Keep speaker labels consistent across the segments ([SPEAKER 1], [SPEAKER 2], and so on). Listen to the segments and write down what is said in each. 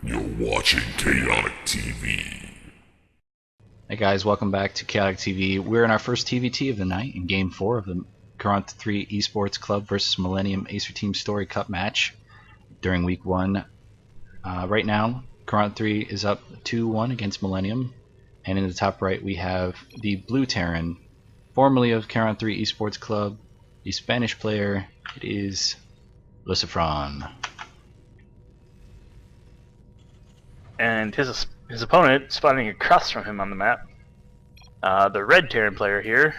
[SPEAKER 1] You're watching Chaotic TV.
[SPEAKER 2] Hey guys, welcome back to Chaotic TV. We're in our first TVT of the night in Game 4 of the Current 3 Esports Club versus Millenium Acer TeamStory Cup match during Week 1. Right now, Current 3 is up 2-1 against Millenium, and in the top right we have the Blue Terran, formerly of Current 3 Esports Club, the Spanish player. It is Lucifron.
[SPEAKER 3] And his opponent spawning across from him on the map. The red Terran player here,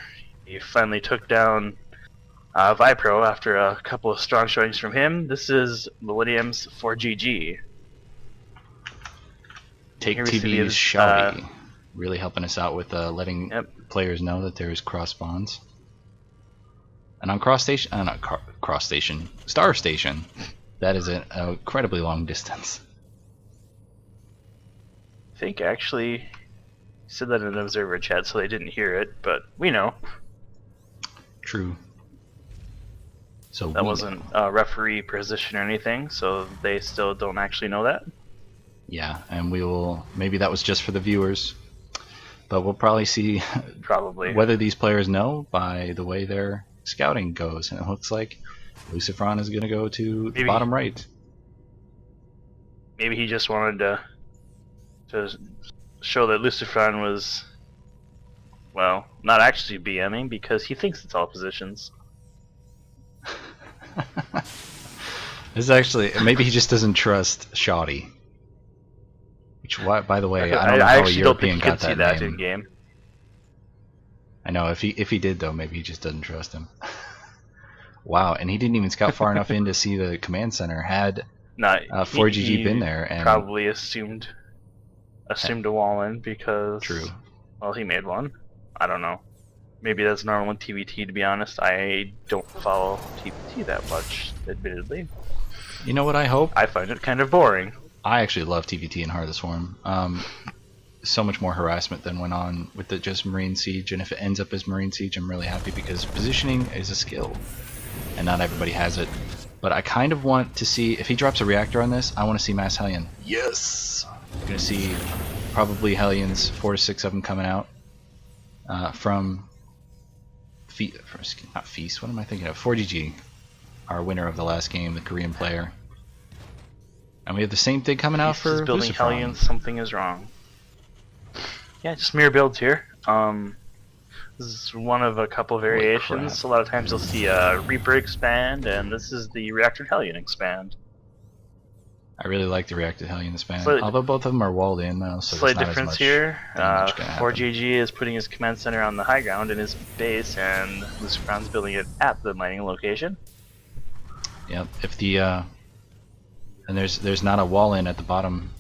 [SPEAKER 3] he finally took down Vipro after a couple of strong showings from him. This is Millennium's ForGG.
[SPEAKER 2] Take TV's Shelby, really helping us out with letting players know that there's cross spawns. And on Star Station, that is an incredibly long distance.
[SPEAKER 3] I think actually he said that in an observer chat, so they didn't hear it, but we know.
[SPEAKER 2] True. So
[SPEAKER 3] that wasn't a referee position or anything, so they still don't actually know that.
[SPEAKER 2] Yeah, and we will. Maybe that was just for the viewers, but we'll probably see whether these players know by the way their scouting goes. And it looks like Lucifron is going to go to the bottom right.
[SPEAKER 3] Maybe he just wanted to show that Lucifron was, well, not actually BMing because he thinks it's all positions.
[SPEAKER 2] This is actually, maybe he just doesn't trust Shoddy. Which, by the way, I don't know how a European got that name.
[SPEAKER 3] In game.
[SPEAKER 2] I know, if he did though, maybe he just doesn't trust him. Wow, and he didn't even scout far enough in to see the command center. Had ForGG been there, and
[SPEAKER 3] probably assumed a wall in because well, he made one. I don't know. Maybe that's normal in TVT, to be honest. I don't follow TVT that much, admittedly.
[SPEAKER 2] You know what I hope?
[SPEAKER 3] I find it kind of boring.
[SPEAKER 2] I actually love TVT in Heart of the Swarm. So much more harassment than went on with the just Marine Siege, and if it ends up as Marine Siege, I'm really happy because positioning is a skill, and not everybody has it. But I kind of want to see, if he drops a reactor on this, I want to see Mass Hellion. Yes! You're going to see probably Hellions, 4 to 6 of them coming out from not Feast, what am I thinking of? ForGG, our winner of the last game, the Korean player. And we have the same thing coming out for
[SPEAKER 3] building
[SPEAKER 2] Lucifron.
[SPEAKER 3] Hellions, something is wrong. Yeah, just mirror builds here. This is one of a couple variations. A lot of times you'll see a Reaper expand, and this is the Reactor Hellion expand.
[SPEAKER 2] I really like the Reactor Hellion expand, although both of them are walled in though, so
[SPEAKER 3] slight difference here. ForGG is putting his command center on the high ground in his base, and Lucifron's building it at the mining location.
[SPEAKER 2] Yep. If the and there's not a wall in at the bottom,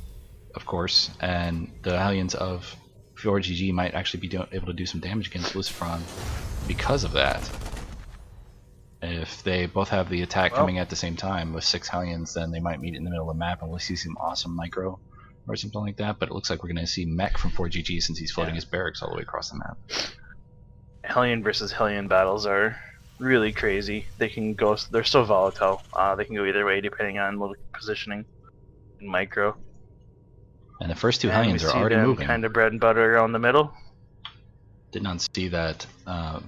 [SPEAKER 2] of course, and the Hellions of ForGG might actually be able to do some damage against Lucifron because of that. If they both have the attack coming at the same time with 6 Hellions, then they might meet in the middle of the map and we'll see some awesome micro or something like that. But it looks like we're going to see mech from ForGG since he's floating his barracks all the way across the map.
[SPEAKER 3] Hellion versus Hellion battles are really crazy. They can go, they're so volatile. They can go either way depending on positioning and micro.
[SPEAKER 2] And the first 2 Hellions are already moving.
[SPEAKER 3] Kind of bread and butter around the middle.
[SPEAKER 2] Did not see that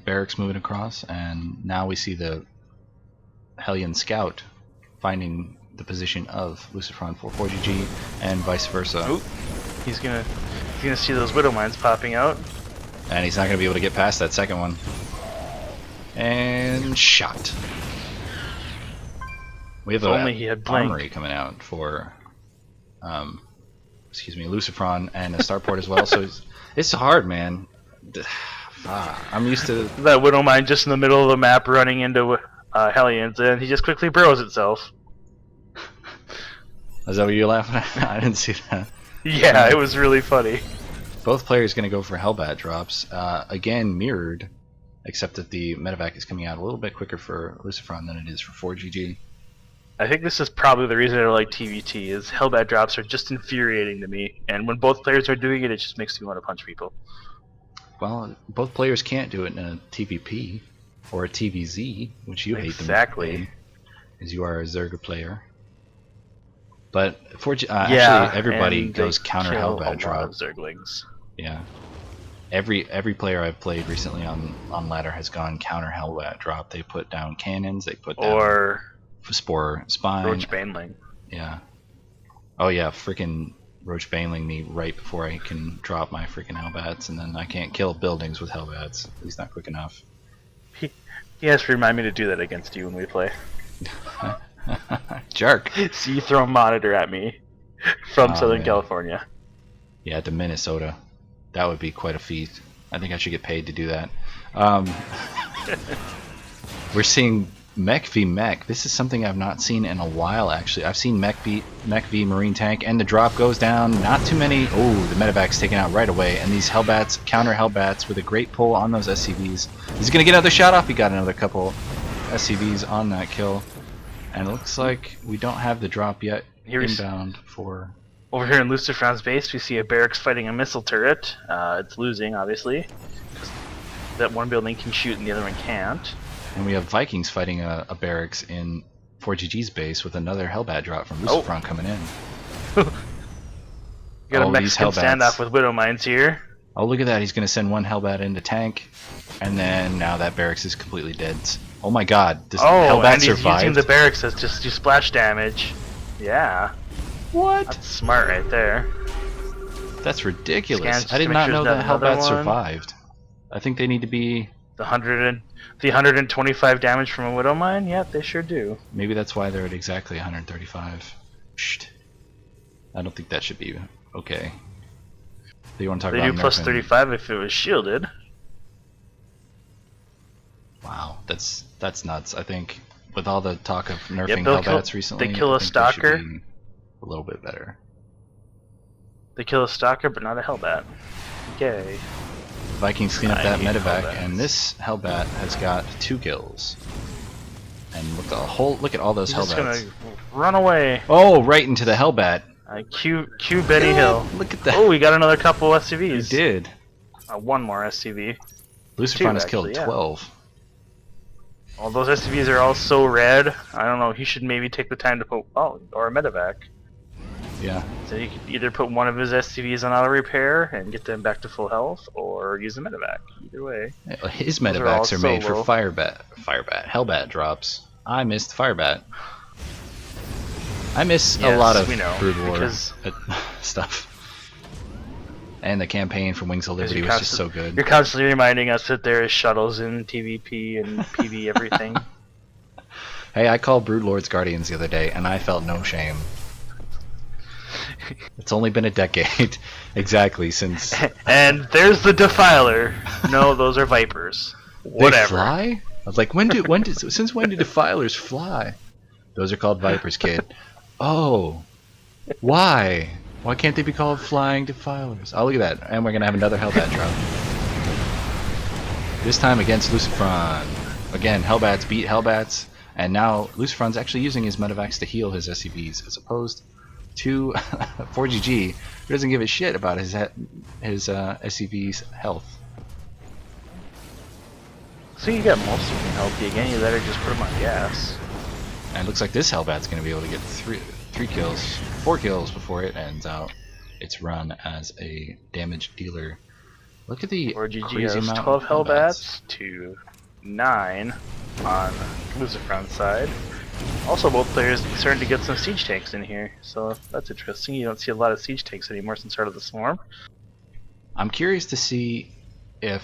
[SPEAKER 2] barracks moving across, and now we see the Hellion scout finding the position of Lucifron for ForGG and vice versa.
[SPEAKER 3] Ooh, he's gonna see those Widow Mines popping out,
[SPEAKER 2] and he's not gonna be able to get past that second one. And shot. We have a armory coming out for Lucifron and a starport as well. So it's hard, man. I'm used to
[SPEAKER 3] that Widow Mine just in the middle of the map running into Hellions, and he just quickly burrows itself.
[SPEAKER 2] Is that what you're laughing at? I didn't see that.
[SPEAKER 3] Yeah, it was really funny.
[SPEAKER 2] Both players going to go for Hellbat drops. Again, mirrored, except that the medevac is coming out a little bit quicker for Lucifron than it is for ForGG.
[SPEAKER 3] I think this is probably the reason I don't like TVT, is Hellbat drops are just infuriating to me, and when both players are doing it, it just makes me want to punch people.
[SPEAKER 2] Well, both players can't do it in a TVP or a TVZ, which you hate them.
[SPEAKER 3] Exactly.
[SPEAKER 2] As you are a Zerga player. But
[SPEAKER 3] Yeah,
[SPEAKER 2] actually, everybody
[SPEAKER 3] and
[SPEAKER 2] goes
[SPEAKER 3] they
[SPEAKER 2] counter
[SPEAKER 3] kill a
[SPEAKER 2] Hellbat
[SPEAKER 3] lot
[SPEAKER 2] drop.
[SPEAKER 3] of Zerglings.
[SPEAKER 2] Yeah. Every player I've played recently on ladder has gone counter Hellbat drop. They put down cannons. They put down
[SPEAKER 3] Or
[SPEAKER 2] Spore Spine.
[SPEAKER 3] Roach Baneling.
[SPEAKER 2] Yeah. Oh yeah, freaking Roach Baneling me right before I can drop my freaking Hellbats, and then I can't kill buildings with Hellbats. At least not quick enough.
[SPEAKER 3] He has to remind me to do that against you when we play.
[SPEAKER 2] Jerk.
[SPEAKER 3] So you throw a monitor at me from
[SPEAKER 2] Oh,
[SPEAKER 3] Southern
[SPEAKER 2] man.
[SPEAKER 3] California.
[SPEAKER 2] Yeah, to Minnesota. That would be quite a feat. I think I should get paid to do that. We're seeing Mech v Mech. This is something I've not seen in a while, actually. I've seen Mech v Marine Tank, and the drop goes down. Not too many. Oh, the medevac's taken out right away, and these Hellbats, counter Hellbats, with a great pull on those SCVs. He's going to get another shot off. He got another couple SCVs on that kill. And it looks like we don't have the drop yet inbound for...
[SPEAKER 3] Over here in Lucifron's base, we see a barracks fighting a missile turret. It's losing, obviously, because that one building can shoot and the other one can't.
[SPEAKER 2] And we have Vikings fighting a barracks in ForGG's base with another Hellbat drop from Lucifron coming in.
[SPEAKER 3] Got a Mexican
[SPEAKER 2] these Hellbats.
[SPEAKER 3] standoff with Widow Mines here.
[SPEAKER 2] Oh, look at that. He's going to send one Hellbat into tank. And then now that barracks is completely dead. Oh my god. This Hellbat
[SPEAKER 3] and he's
[SPEAKER 2] survived?
[SPEAKER 3] using the barracks as just do splash damage. Yeah.
[SPEAKER 2] What?
[SPEAKER 3] That's smart right there.
[SPEAKER 2] That's ridiculous.
[SPEAKER 3] Scans
[SPEAKER 2] I did
[SPEAKER 3] to
[SPEAKER 2] not
[SPEAKER 3] make
[SPEAKER 2] know
[SPEAKER 3] sure
[SPEAKER 2] that
[SPEAKER 3] there's another
[SPEAKER 2] Hellbat
[SPEAKER 3] one.
[SPEAKER 2] survived. I think they need to be...
[SPEAKER 3] The 125 damage from a Widow Mine? Yeah, they sure do.
[SPEAKER 2] Maybe that's why they're at exactly 135. Shh. I don't think that should be okay. Do you want to talk
[SPEAKER 3] They
[SPEAKER 2] about
[SPEAKER 3] do plus
[SPEAKER 2] nerfing?
[SPEAKER 3] 35 if it was shielded.
[SPEAKER 2] Wow, that's nuts. I think with all the talk of nerfing
[SPEAKER 3] they'll kill-
[SPEAKER 2] Hellbats recently,
[SPEAKER 3] they kill
[SPEAKER 2] I
[SPEAKER 3] a
[SPEAKER 2] think they should
[SPEAKER 3] stalker.
[SPEAKER 2] be a little bit better.
[SPEAKER 3] They kill a Stalker, but not a Hellbat. Okay.
[SPEAKER 2] Vikings clean up
[SPEAKER 3] I
[SPEAKER 2] that
[SPEAKER 3] hate
[SPEAKER 2] medevac,
[SPEAKER 3] Hellbats.
[SPEAKER 2] and this Hellbat has got 2 kills. And look at all those
[SPEAKER 3] He's just
[SPEAKER 2] Hellbats.
[SPEAKER 3] gonna run away.
[SPEAKER 2] Oh, right into the Hellbat.
[SPEAKER 3] Q Benny Hill.
[SPEAKER 2] Look at that.
[SPEAKER 3] Oh, we got another couple
[SPEAKER 2] He
[SPEAKER 3] SCVs.
[SPEAKER 2] did.
[SPEAKER 3] One more SCV.
[SPEAKER 2] Lucifron has killed
[SPEAKER 3] actually, yeah.
[SPEAKER 2] 12.
[SPEAKER 3] All those SCVs are all so red. I don't know. He should maybe take the time to put or a medevac.
[SPEAKER 2] Yeah.
[SPEAKER 3] So he could either put one of his SCVs on auto repair and get them back to full health, or use a medevac. Either way.
[SPEAKER 2] His
[SPEAKER 3] Those are all
[SPEAKER 2] medevacs are made for
[SPEAKER 3] solo.
[SPEAKER 2] Hellbat drops. I missed Firebat. I miss a
[SPEAKER 3] Yes,
[SPEAKER 2] lot of
[SPEAKER 3] we know,
[SPEAKER 2] Brood War
[SPEAKER 3] because-
[SPEAKER 2] stuff. And the campaign from Wings of Liberty was just so good.
[SPEAKER 3] You're constantly reminding us that there is shuttles in TVP and PV everything.
[SPEAKER 2] Hey, I called Broodlord's Guardians the other day, and I felt no shame. It's only been a decade, exactly, since...
[SPEAKER 3] And there's the Defiler. No, those are Vipers. Whatever.
[SPEAKER 2] They fly? I was like, since when do Defilers fly? Those are called Vipers, kid. Oh, why? Why can't they be called Flying Defilers? Oh, look at that. And we're going to have another Hellbat drop. This time against Lucifron. Again, Hellbats beat Hellbats, and now Lucifron's actually using his medevacs to heal his SCVs, as opposed to 4GG, who doesn't give a shit about his SCV's health.
[SPEAKER 3] So you got most of them healthy again. You better just put them on gas.
[SPEAKER 2] And it looks like this Hellbat's going to be able to get 4 kills before it ends out its run as a damage dealer. Look at the
[SPEAKER 3] Or GG
[SPEAKER 2] crazy
[SPEAKER 3] has
[SPEAKER 2] amount
[SPEAKER 3] 12
[SPEAKER 2] of
[SPEAKER 3] Hellbats to 9 on Lucifron's side. Also, both players starting to get some siege tanks in here, so that's interesting. You don't see a lot of siege tanks anymore since Heart of the Swarm.
[SPEAKER 2] I'm curious to see if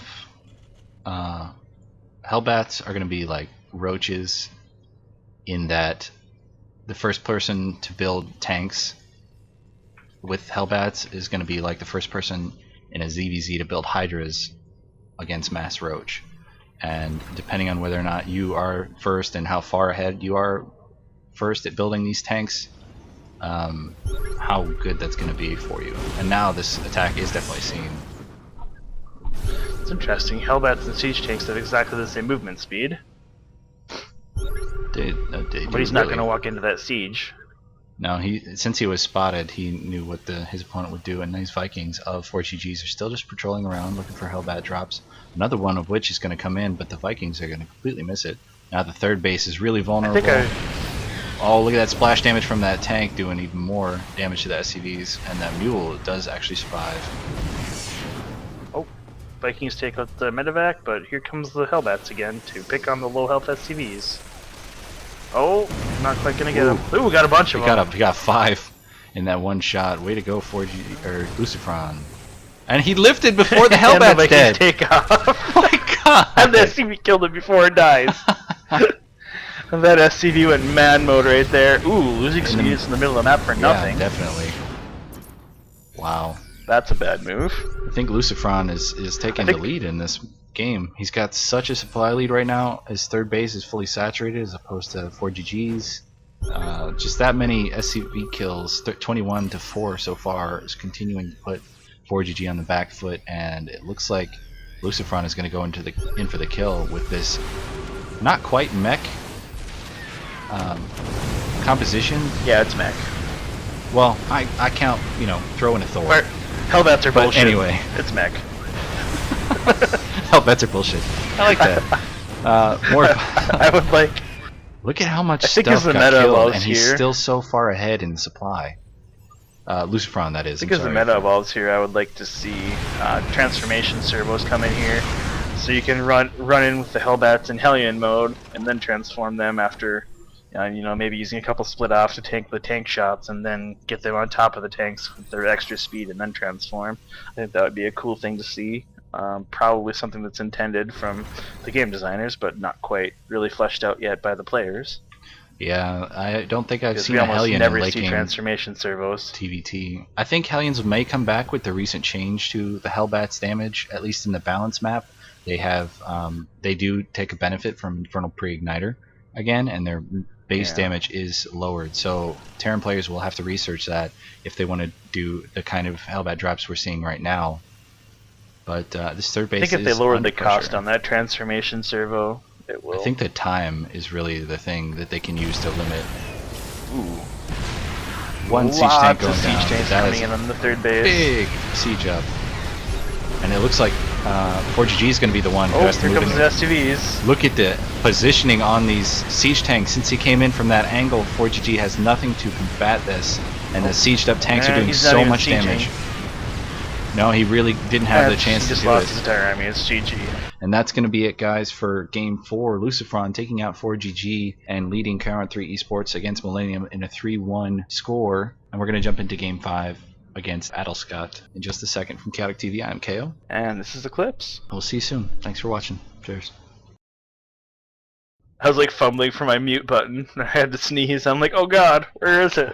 [SPEAKER 2] Hellbats are going to be like roaches, in that the first person to build tanks with Hellbats is going to be like the first person in a ZVZ to build Hydras against Mass Roach. And depending on whether or not you are first and how far ahead you are first at building these tanks, how good that's going to be for you. And now this attack is definitely seen.
[SPEAKER 3] It's interesting. Hellbats and siege tanks have exactly the same movement speed, but he's not going to walk into that siege.
[SPEAKER 2] No, since he was spotted, he knew what his opponent would do, and these Vikings of 4GGs are still just patrolling around looking for Hellbat drops. Another one of which is going to come in, but the Vikings are going to completely miss it. Now the third base is really vulnerable. Oh, look at that splash damage from that tank doing even more damage to the SCVs, and that mule does actually survive.
[SPEAKER 3] Oh, Vikings take out the medevac, but here comes the Hellbats again to pick on the low health SCVs. Oh, not quite gonna get him. Ooh, got a bunch of them.
[SPEAKER 2] He got 5 in that one shot. Way to go, ForGG or Lucifron. And he lifted before the Hellbat's
[SPEAKER 3] and the
[SPEAKER 2] dead.
[SPEAKER 3] Take off.
[SPEAKER 2] Oh my god!
[SPEAKER 3] And the SCV killed it before it dies. That SCV went man mode right there. Ooh, losing speed is in the middle of the map for nothing.
[SPEAKER 2] Yeah, definitely. Wow.
[SPEAKER 3] That's a bad move.
[SPEAKER 2] I think Lucifron is taking the lead in this game. He's got such a supply lead right now. His third base is fully saturated as opposed to ForGG's. Just that many SCV kills, 21 to 4 so far, is continuing to put ForGG on the back foot, and it looks like Lucifron is going to go in for the kill with this not quite mech composition.
[SPEAKER 3] Yeah, it's mech.
[SPEAKER 2] Well, I count, throw in a Thor.
[SPEAKER 3] Hellbats are bullshit.
[SPEAKER 2] Anyway.
[SPEAKER 3] It's mech.
[SPEAKER 2] Hellbats are bullshit. I like that. More.
[SPEAKER 3] I would like.
[SPEAKER 2] Look at how much
[SPEAKER 3] I think
[SPEAKER 2] stuff
[SPEAKER 3] the
[SPEAKER 2] got
[SPEAKER 3] meta
[SPEAKER 2] killed, and
[SPEAKER 3] here.
[SPEAKER 2] he's still so far ahead in supply. Lucifron, that is.
[SPEAKER 3] I think as the meta evolves here, I would like to see transformation servos come in here, so you can run in with the Hellbats in Hellion mode, and then transform them after, maybe using a couple split off to tank the tank shots, and then get them on top of the tanks with their extra speed, and then transform. I think that would be a cool thing to see. Probably something that's intended from the game designers, but not quite really fleshed out yet by the players.
[SPEAKER 2] Yeah, I don't think I've seen
[SPEAKER 3] we
[SPEAKER 2] a
[SPEAKER 3] almost
[SPEAKER 2] Hellion
[SPEAKER 3] never
[SPEAKER 2] in late
[SPEAKER 3] see
[SPEAKER 2] game
[SPEAKER 3] transformation servos.
[SPEAKER 2] TVT. I think Hellions may come back with the recent change to the Hellbat's damage, at least in the balance map. They have, they do take a benefit from Infernal Pre-Igniter again, and their base damage is lowered. So Terran players will have to research that if they want to do the kind of Hellbat drops we're seeing right now. But this third base,
[SPEAKER 3] I think if they lowered the cost on that transformation servo, it will.
[SPEAKER 2] I think the time is really the thing that they can use to limit.
[SPEAKER 3] Ooh.
[SPEAKER 2] One siege tank going
[SPEAKER 3] siege
[SPEAKER 2] down.
[SPEAKER 3] tanks
[SPEAKER 2] That
[SPEAKER 3] coming
[SPEAKER 2] is
[SPEAKER 3] in on the third base.
[SPEAKER 2] big siege up. And it looks like ForGG is going to be the one who has to
[SPEAKER 3] here
[SPEAKER 2] move
[SPEAKER 3] comes
[SPEAKER 2] in.
[SPEAKER 3] the SCVs.
[SPEAKER 2] Look at the positioning on these siege tanks. Since he came in from that angle, ForGG has nothing to combat this. And the sieged up tanks are doing so much damage. No, he really didn't have the chance to
[SPEAKER 3] just
[SPEAKER 2] do
[SPEAKER 3] lost
[SPEAKER 2] it.
[SPEAKER 3] his entire army. It's GG.
[SPEAKER 2] And that's going to be it, guys, for Game 4. Lucifron taking out ForGG and leading Counter-3 Esports against Millenium in a 3-1 score. And we're going to jump into Game 5 against Adelscott in just a second. From Chaotic TV, I'm KO.
[SPEAKER 3] And this is Eclipse.
[SPEAKER 2] We'll see you soon. Thanks for watching. Cheers.
[SPEAKER 3] I was like fumbling for my mute button. I had to sneeze. I'm like, oh god, where is it?